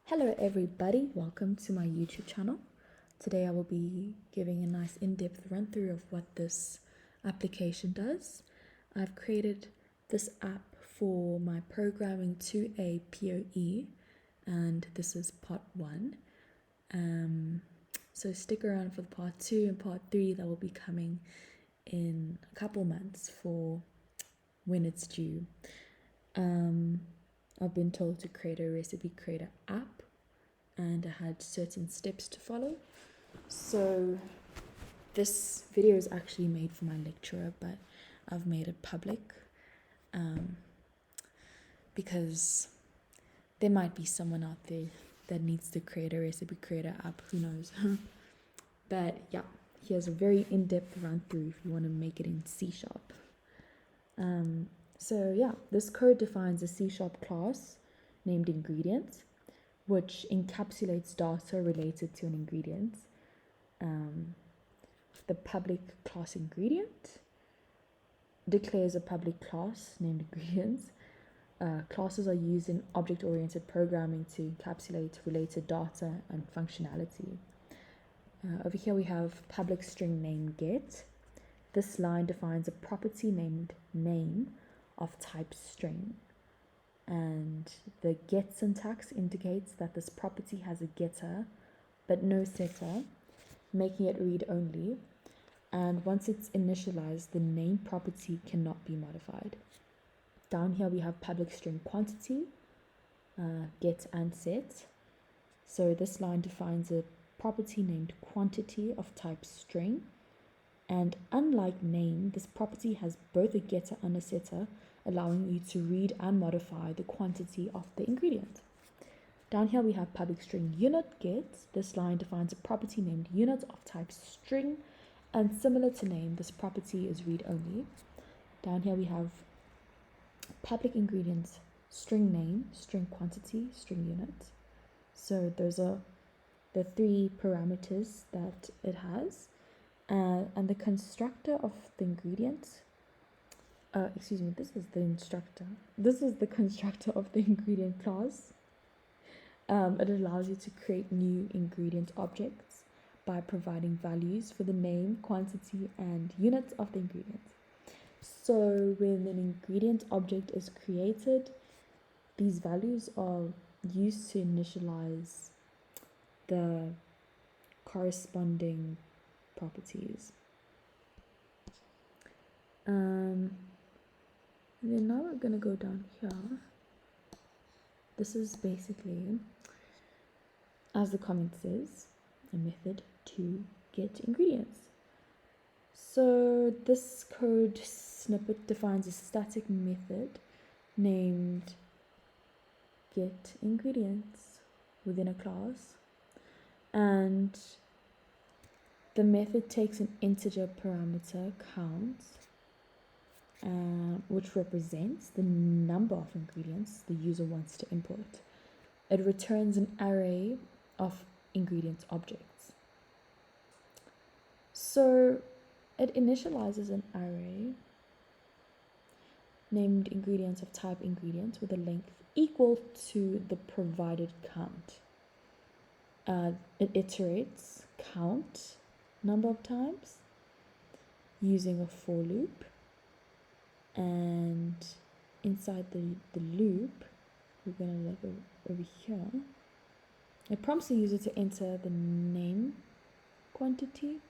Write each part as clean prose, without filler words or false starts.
Hello everybody, welcome to my YouTube channel. Today I will be giving a nice in-depth run through of what this application does. I've created this app for my programming 2A POE and this is part 1. So stick around for the part 2 and part 3 that will be coming in a couple months for when it's due. I've been told to create a recipe creator app and I had certain steps to follow. So this video is actually made for my lecturer, but I've made it public because there might be someone out there that needs to create a recipe creator app, who knows. But yeah, here's a very in-depth run through if you want to make it in C#. So yeah, this code defines a C# class named ingredients, which encapsulates data related to an ingredient. The public class ingredient declares a public class named ingredients. Classes are used in object-oriented programming to encapsulate related data and functionality. Over here we have public string name get. This line defines a property named name of type string, and the get syntax indicates that this property has a getter but no setter, making it read only, and once it's initialized, the name property cannot be modified. Down here we have public string quantity, get and set. So this line defines a property named quantity of type string, and unlike name, this property has both a getter and a setter, allowing you to read and modify the quantity of the ingredient. Down here we have public string unit get. This line defines a property named unit of type string, and similar to name, this property is read only. Down here we have public ingredients string name, string quantity, string unit. So those are the 3 parameters that it has. And the constructor of the ingredient, this is the instructor. This is the constructor of the ingredient class. It allows you to create new ingredient objects by providing values for the name, quantity, and units of the ingredient. So when an ingredient object is created, these values are used to initialize the corresponding properties. And then now we're going to go down here. This is basically, as the comment says, a method to get ingredients. So this code snippet defines a static method named get ingredients within a class, and the method takes an integer parameter count, which represents the number of ingredients the user wants to import. It returns an array of ingredient objects. So it initializes an array named ingredients of type ingredients with a length equal to the provided count. It iterates count number of times using a for loop, and inside the loop we're going to look over here. It prompts the user to enter the name, quantity,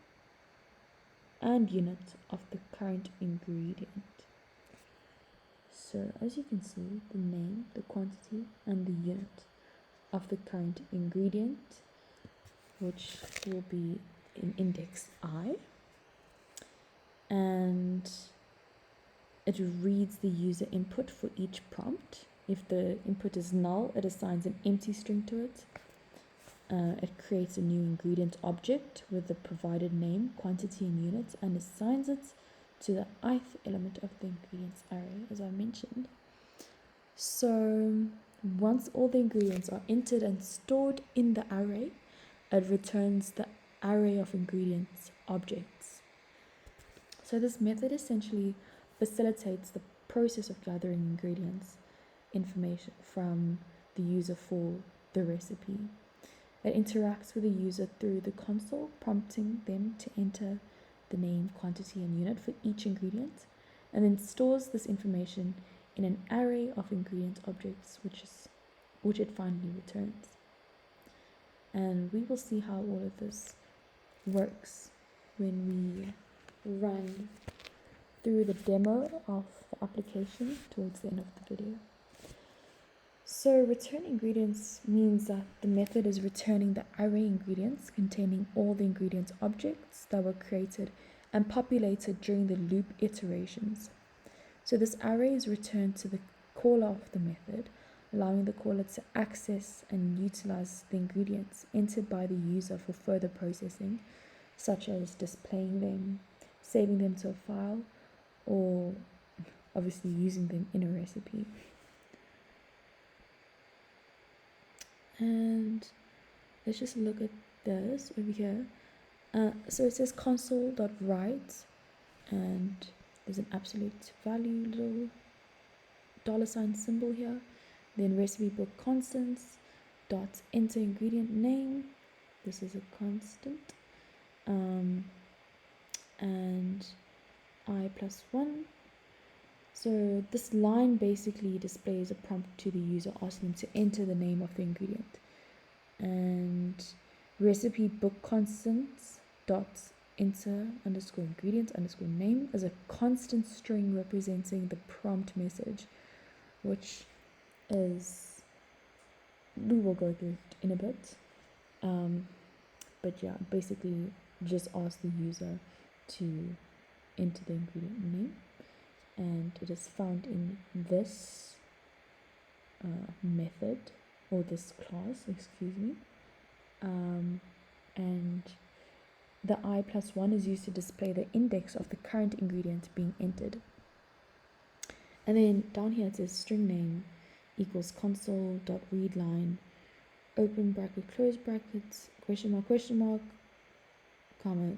and unit of the current ingredient. So as you can see, the name, the quantity, and the unit of the current ingredient, which will be in index I, and it reads the user input for each prompt. If the input is null, it assigns an empty string to it. It creates a new ingredient object with the provided name, quantity, and unit, and assigns it to the ith element of the ingredients array, as I mentioned. So once all the ingredients are entered and stored in the array, it returns the array of ingredients objects. So this method essentially facilitates the process of gathering ingredients information from the user for the recipe. It interacts with the user through the console, prompting them to enter the name, quantity, and unit for each ingredient, and then stores this information in an array of ingredient objects, which it finally returns. And we will see how all of this works when we run through the demo of the application towards the end of the video. So return ingredients means that the method is returning the array ingredients containing all the ingredients objects that were created and populated during the loop iterations. So this array is returned to the caller of the method, allowing the caller to access and utilize the ingredients entered by the user for further processing, such as displaying them, saving them to a file, or obviously using them in a recipe. And let's just look at this over here. So it says console.write, and there's an absolute value little $ symbol here. Then recipe book constants dot enter ingredient name. This is a constant. And I+1. So this line basically displays a prompt to the user asking them to enter the name of the ingredient. And recipe book constants dot enter underscore ingredient underscore name is a constant string representing the prompt message, which is, we will go through it in a bit. But yeah, basically just ask the user to enter the ingredient name, and it is found in this method, or this class, excuse me. And the I+1 is used to display the index of the current ingredient being entered. And then down here it says string name equals console.readline, open bracket, close brackets, question mark, comma,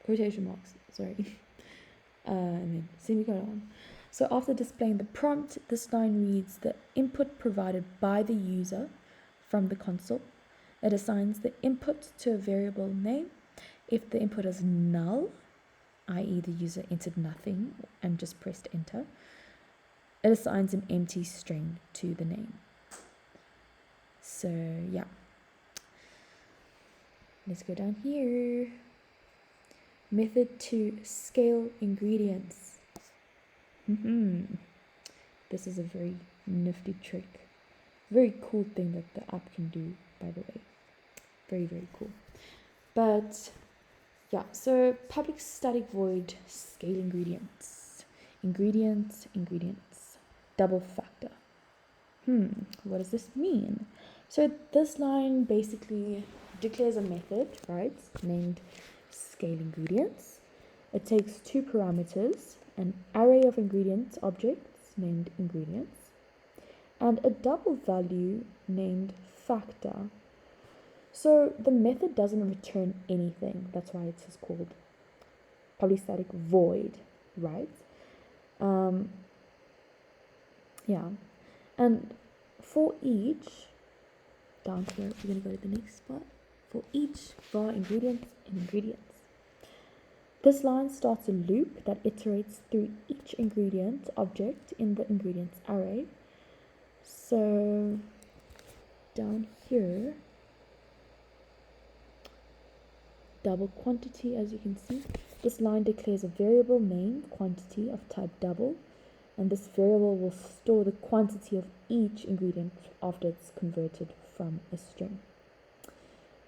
quotation marks, sorry, and then semicolon. So after displaying the prompt, this line reads the input provided by the user from the console. It assigns the input to a variable name. If the input is null, i.e. the user entered nothing and just pressed enter, it assigns an empty string to the name. So yeah, let's go down here. Method to scale ingredients. This is a very nifty trick. Very cool thing that the app can do, by the way. Very, very cool. But yeah, so public static void scale ingredients. Ingredients, double factor. What does this mean? So this line basically declares a method, right, named scale ingredients. It takes two parameters, an array of ingredients objects named ingredients, and a double value named factor. So the method doesn't return anything. That's why it is called public static void, right? Yeah, and for each, down here, we're going to go to the next spot. For each var ingredients and ingredients, this line starts a loop that iterates through each ingredient object in the ingredients array. So down here, double quantity, as you can see, this line declares a variable name quantity of type double, and this variable will store the quantity of each ingredient after it's converted from a string.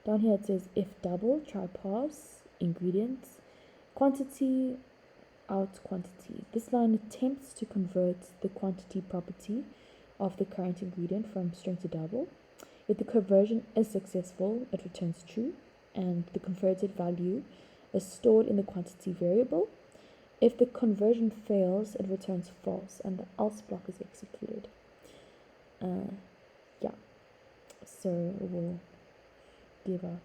Down here it says if double, try parse ingredients quantity out quantity. This line attempts to convert the quantity property of the current ingredient from string to double. If the conversion is successful, it returns true, and the converted value is stored in the quantity variable. If the conversion fails, it returns false, and the else block is executed. Yeah, so it will give out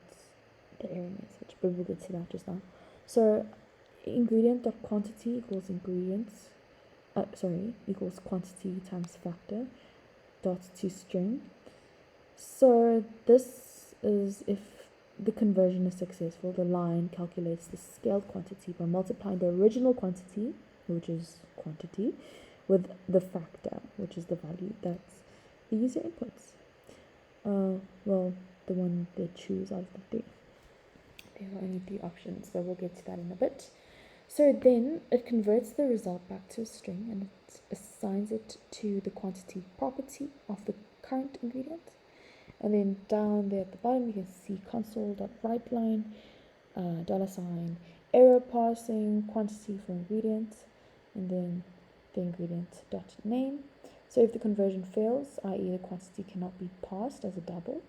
the error message, but we'll get to that just now. So ingredient dot quantity equals ingredients, equals quantity times factor dot to string. So this is if the conversion is successful, the line calculates the scaled quantity by multiplying the original quantity, which is quantity, with the factor, which is the value that the user inputs. Well, the one they choose out of the three. There are only three options, but we'll get to that in a bit. So then it converts the result back to a string and it assigns it to the quantity property of the current ingredient. And then down there at the bottom you can see console.writeline, $, error passing quantity for ingredient, and then the ingredient.name. So if the conversion fails, i.e. the quantity cannot be passed as a double,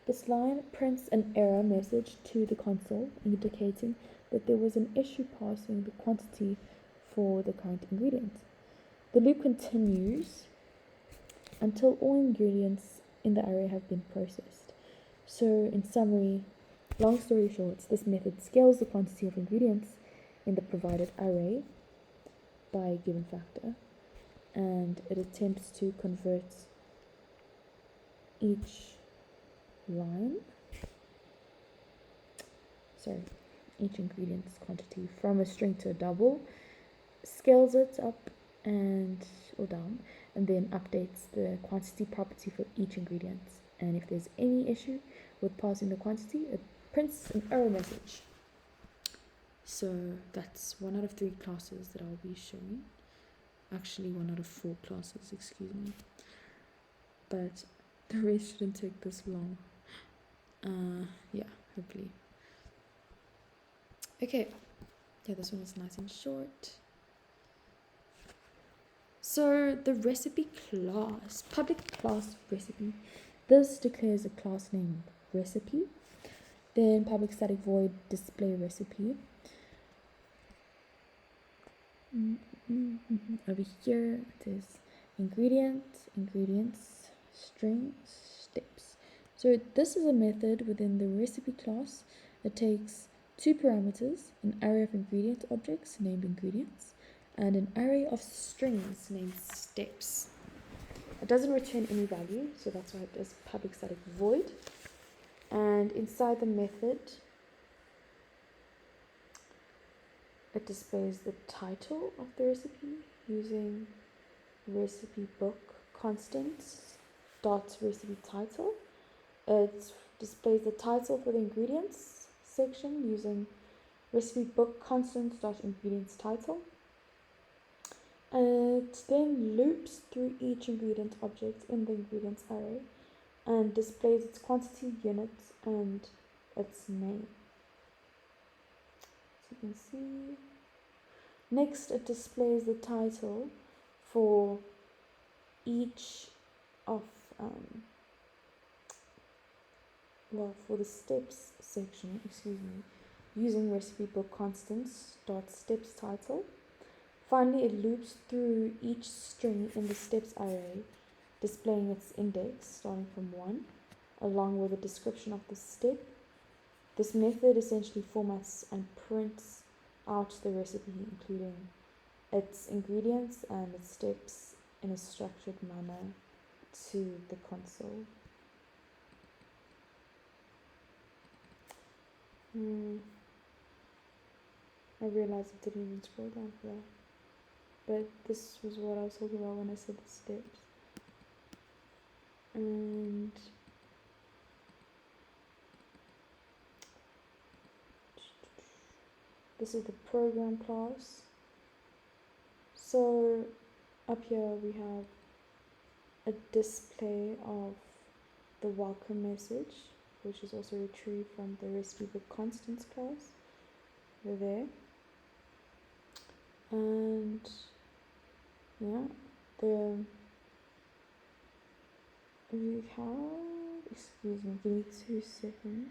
this line prints an error message to the console indicating that there was an issue passing the quantity for the current ingredient. The loop continues until all ingredients in the array have been processed. So in summary, long story short, this method scales the quantity of ingredients in the provided array by a given factor, and it attempts to convert each ingredient's quantity from a string to a double, scales it up or down, and then updates the quantity property for each ingredient. And if there's any issue with passing the quantity, it prints an error message. So that's 1 out of 3 classes that I'll be showing. Actually 1 out of 4 classes, excuse me. But the rest shouldn't take this long. Yeah, hopefully. Okay, yeah, this one is nice and short. So the recipe class, public class recipe. This declares a class named recipe. Then public static void display recipe. Over here it is ingredients, string, steps. So this is a method within the recipe class that takes 2 parameters, an array of ingredient objects named ingredients, and an array of strings named steps. It doesn't return any value, so that's why it is public static void. And inside the method, it displays the title of the recipe using recipe book constants dot recipe title. It displays the title for the ingredients section using recipe book constants dot ingredients title. It then loops through each ingredient object in the ingredients array and displays its quantity, units, and its name. So you can see. Next, it displays the title for each of for the steps section, using recipe book constants dot steps title. Finally, it loops through each string in the steps array, displaying its index starting from 1, along with a description of the step. This method essentially formats and prints out the recipe, including its ingredients and its steps in a structured manner to the console. I realized I didn't even scroll down for that. But this was what I was talking about when I said the steps. And this is the program class. So up here we have a display of the welcome message, which is also retrieved from the recipe book constants class. Over there. And yeah, we have, excuse me, give me 2 seconds.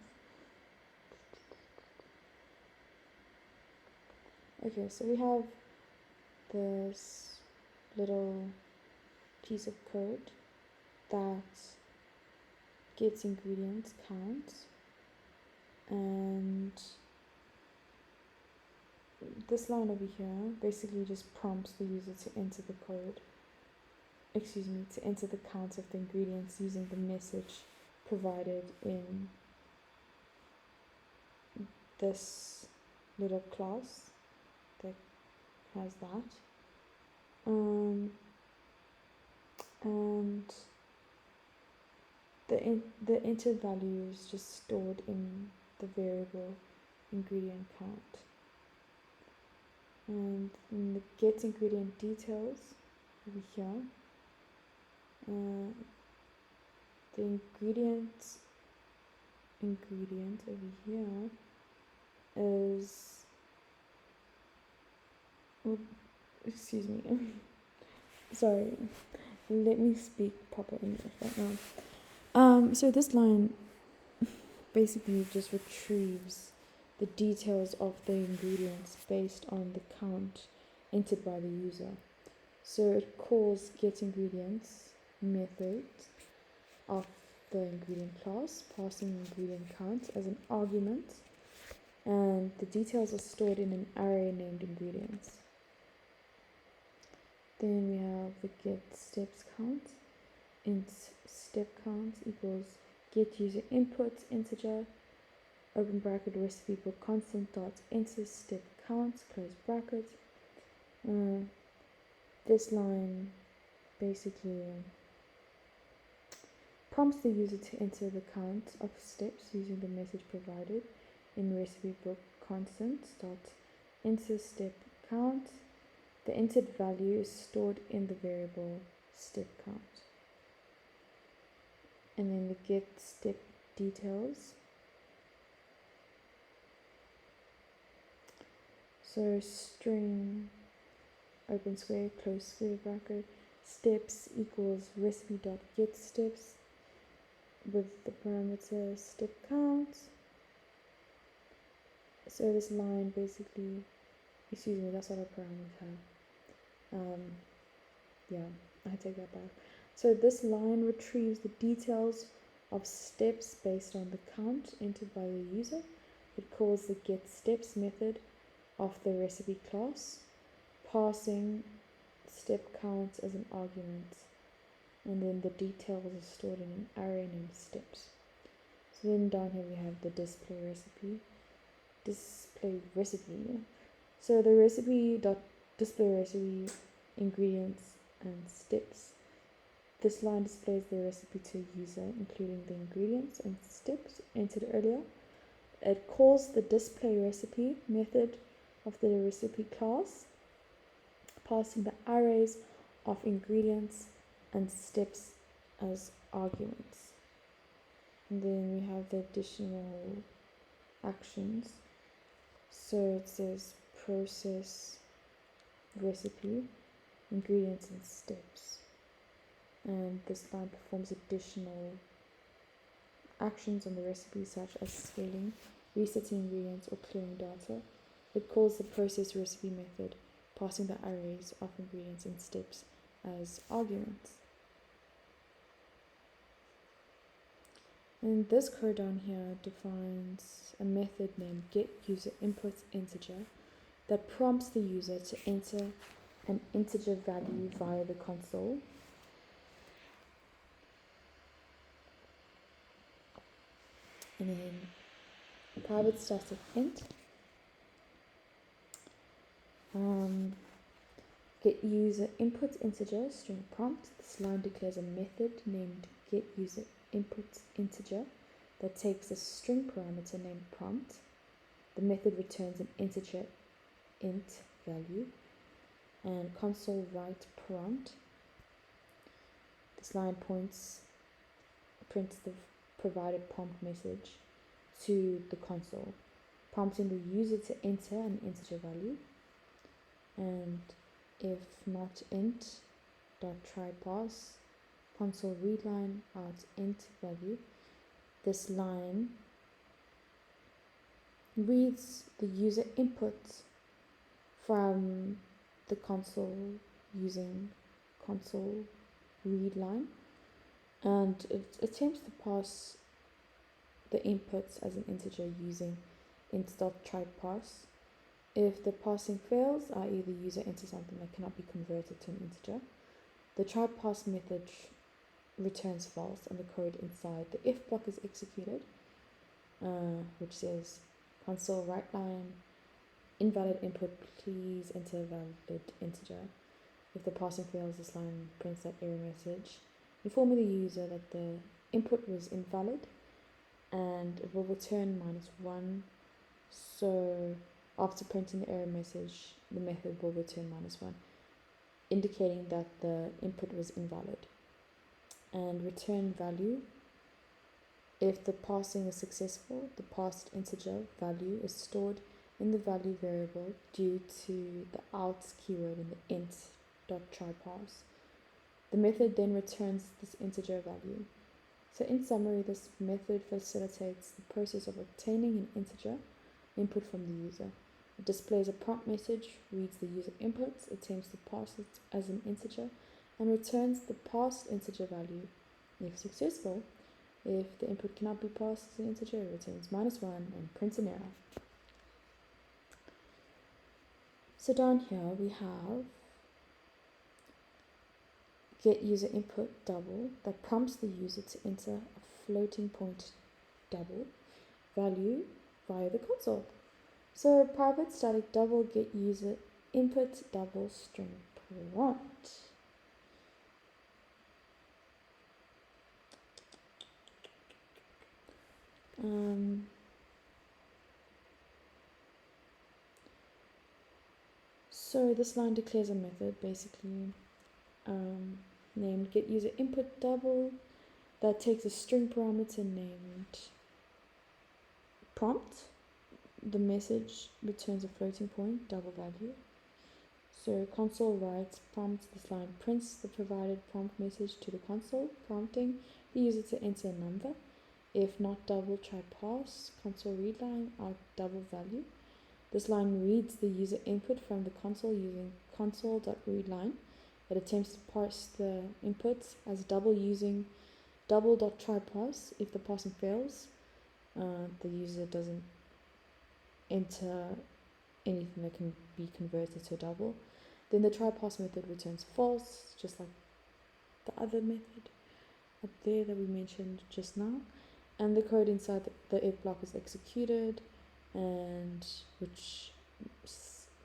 Okay, so we have this little piece of code that gets ingredients count, and this line over here basically just prompts the user to enter the code, to enter the count of the ingredients using the message provided in this little class that has that. And the entered value is just stored in the variable ingredient count. And in the get ingredient details over here, the ingredient over here is, excuse me, sorry, let me speak proper English right now. So this line basically just retrieves the details of the ingredients based on the count entered by the user. So it calls get ingredients method of the ingredient class, passing ingredient count as an argument, and the details are stored in an array named ingredients. Then we have the get steps count. Int step count equals get user input integer, open bracket recipe book constant dot enter step count, close bracket. This line basically prompts the user to enter the count of steps using the message provided in recipe book constant dot enter step count. The entered value is stored in the variable step count. And then the get step details. So string open square close square bracket steps equals recipe dot get steps with the parameter step count. So this line basically, excuse me, that's not a parameter. Yeah, I take that back. So this line retrieves the details of steps based on the count entered by the user. It calls the get steps method of the recipe class, passing step count as an argument, and then the details are stored in an array named steps. So then down here we have the display recipe. So the recipe dot display recipe ingredients and steps. This line displays the recipe to a user, including the ingredients and steps entered earlier. It calls the display recipe method of the recipe class, passing the arrays of ingredients and steps as arguments. And then we have the additional actions. So it says process recipe, ingredients and steps. And this line performs additional actions on the recipe such as scaling, resetting ingredients or clearing data. It calls the process recipe method, passing the arrays of ingredients and steps as arguments. And this code down here defines a method named getUserInputInteger that prompts the user to enter an integer value via the console. And then a private static int getUserInputInteger string prompt. This line declares a method named getUserInputInteger that takes a string parameter named prompt. The method returns an integer int value and console write prompt. This line prints the provided prompt message to the console, prompting the user to enter an integer value. And if not int dot try pass console readline out int value, this line reads the user input from the console using console readline, and it attempts to pass the inputs as an integer using int.tryPass. If the passing fails, i.e. the user enters something that cannot be converted to an integer, the tryPass method returns false, and the code inside the if block is executed, which says console write line, invalid input, please enter a valid integer. If the parsing fails, this line prints that error message, informing the user that the input was invalid, and it will return -1. So after printing the error message, the method will return -1, indicating that the input was invalid. And return value. If the parsing is successful, the parsed integer value is stored in the value variable due to the out keyword in the int.tryparse. The method then returns this integer value. So in summary, this method facilitates the process of obtaining an integer input from the user. It displays a prompt message, reads the user inputs, attempts to parse it as an integer, and returns the parsed integer value. If successful, if the input cannot be parsed as an integer, it returns -1 and prints an error. So down here we have get user input double that prompts the user to enter a floating point double value via the console. So private static double get user input double string prompt. So this line declares a method basically named get user input double that takes a string parameter named prompt. The message returns a floating point double value. So console writes prompt. This line prints the provided prompt message to the console, prompting the user to enter a number. If not double, try parse. Console read line out double value. This line reads the user input from the console using console.readline. It attempts to parse the inputs as double using double.tryparse. If the parsing fails, the user doesn't enter anything that can be converted to a double. Then the tryparse method returns false, just like the other method up there that we mentioned just now. And the code inside the if block is executed, and which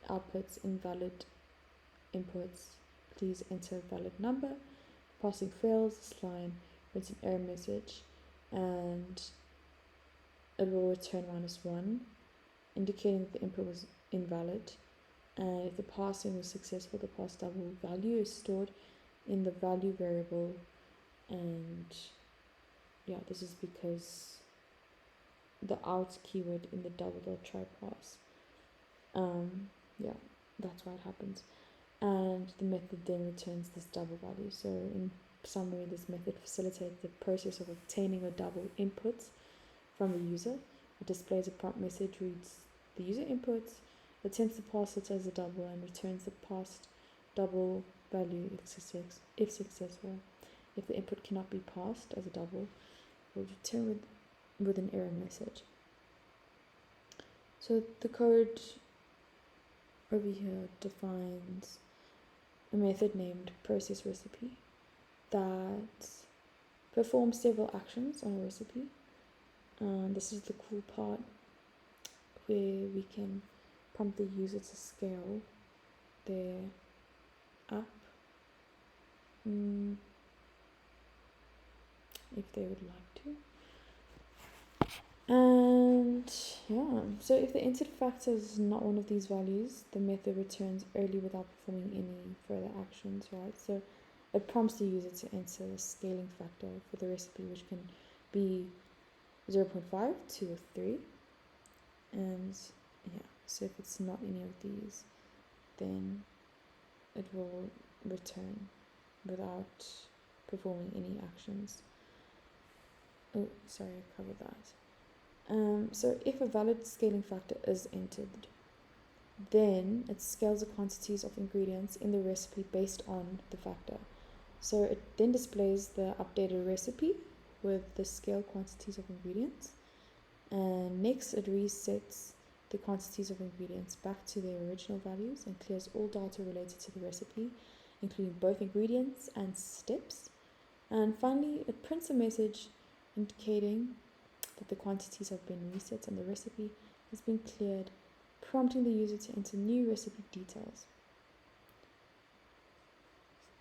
outputs invalid inputs. Please enter a valid number. Parsing fails, this line prints an error message, and it will return -1, indicating that the input was invalid. And if the parsing was successful, the parsed double value is stored in the value variable, and yeah, this is because the out keyword in the double.tryparse. Yeah, that's why it happens. And the method then returns this double value. So in summary, this method facilitates the process of obtaining a double input from the user. It displays a prompt message, reads the user inputs, attempts to parse it as a double, and returns the parsed double value if successful. If the input cannot be parsed as a double, it will return with an error message. So the code over here defines a method named process recipe that performs several actions on a recipe. This is the cool part where we can prompt the user to scale their app if they would like to. And yeah, so if the entered factor is not one of these values, the method returns early without performing any further actions, right? So it prompts the user to enter a scaling factor for the recipe, which can be 0.5, 2, or 3. And yeah, so if it's not any of these, then it will return without performing any actions. Oh, sorry, I covered that. So if a valid scaling factor is entered, then it scales the quantities of ingredients in the recipe based on the factor. So it then displays the updated recipe with the scaled quantities of ingredients, and next it resets the quantities of ingredients back to their original values and clears all data related to the recipe, including both ingredients and steps. And finally, it prints a message indicating that the quantities have been reset and the recipe has been cleared, prompting the user to enter new recipe details.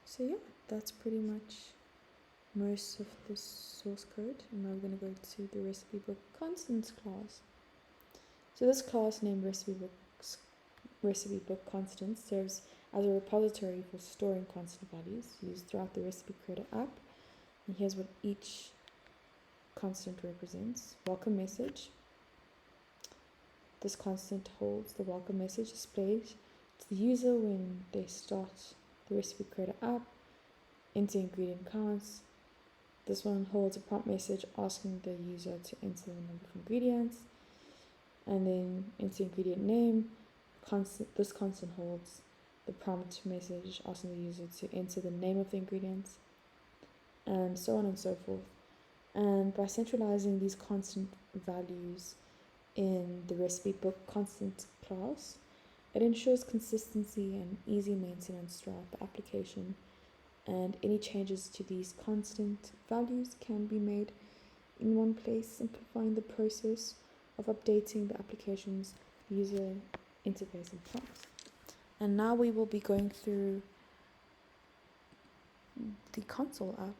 So yeah, that's pretty much most of the source code. And now we're going to go to the recipe book constants class. So this class named recipe book constants serves as a repository for storing constant values used throughout the recipe creator app. And here's what each constant represents. Welcome message. This constant holds the welcome message displayed to the user when they start the recipe creator app. Enter ingredient counts. This one holds a prompt message asking the user to enter the number of ingredients. And then enter ingredient name. This constant holds the prompt message asking the user to enter the name of the ingredients, and so on and so forth. And by centralizing these constant values in the recipe book constant class, it ensures consistency and easy maintenance throughout the application, and any changes to these constant values can be made in one place, simplifying the process of updating the application's user interface and prompts. And now we will be going through the console app.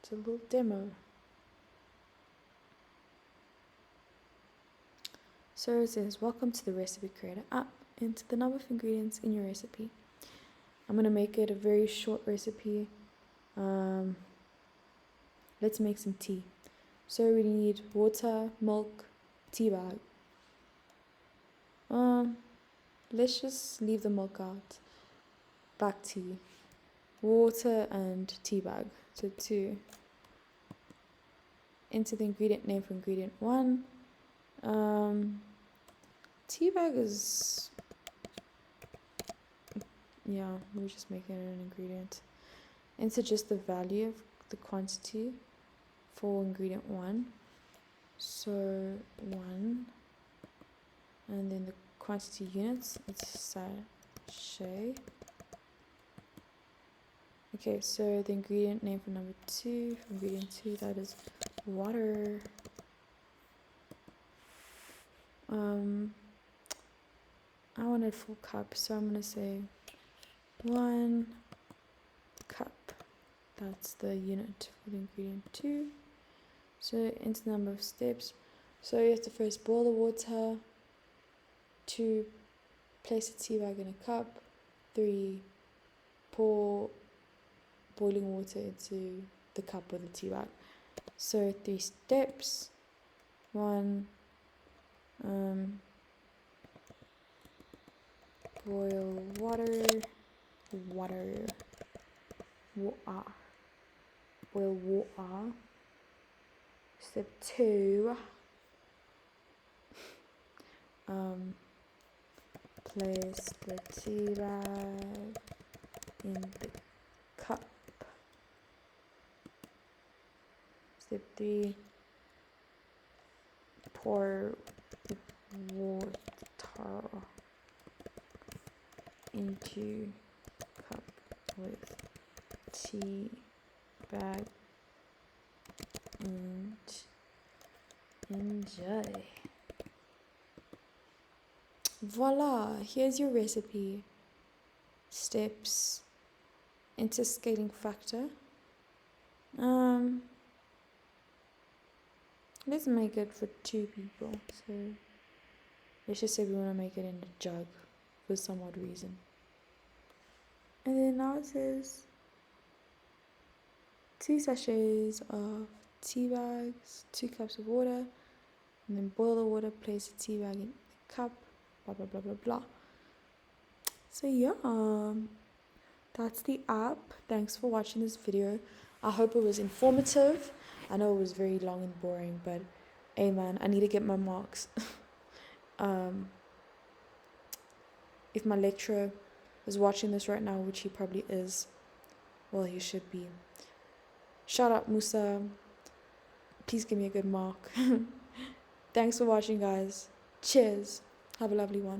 It's a little demo. So it says, welcome to the recipe creator app. Enter the number of ingredients in your recipe. I'm going to make it a very short recipe. Let's make some tea. So we need water, milk, tea bag. Let's just leave the milk out. Black tea, water and tea bag. So 2. Enter the ingredient name for ingredient 1. Tea bag is, yeah, we're just making it an ingredient. Enter just the value of the quantity for ingredient 1. So 1, and then the quantity units, it's sachet. Okay, so the ingredient name for number 2, for ingredient 2, that is water. I wanted full cup, so I'm gonna say 1 cup. That's the unit for the ingredient 2. So enter the number of steps. So you have to first boil the water. 2, place a tea bag in a cup. 3, pour boiling water into the cup with the tea bag. So 3 steps. 1, boil water, boil water. Step 2, place the tea bag in the cup. Step 3, pour water into cup with tea bag and enjoy. Voila, here's your recipe. Steps, enter scaling factor. Let's make it for 2 people. So let's just say we want to make it in a jug for some odd reason. And then now it says 2 sachets of tea bags, 2 cups of water, and then boil the water, place the tea bag in the cup, blah blah blah blah blah. So yeah, that's the app. Thanks for watching this video. I hope it was informative. I know it was very long and boring, but hey man, I need to get my marks. If my lecturer is watching this right now, which he probably is, well, he should be. Shout out Musa. Please give me a good mark. Thanks for watching, guys. Cheers. Have a lovely one.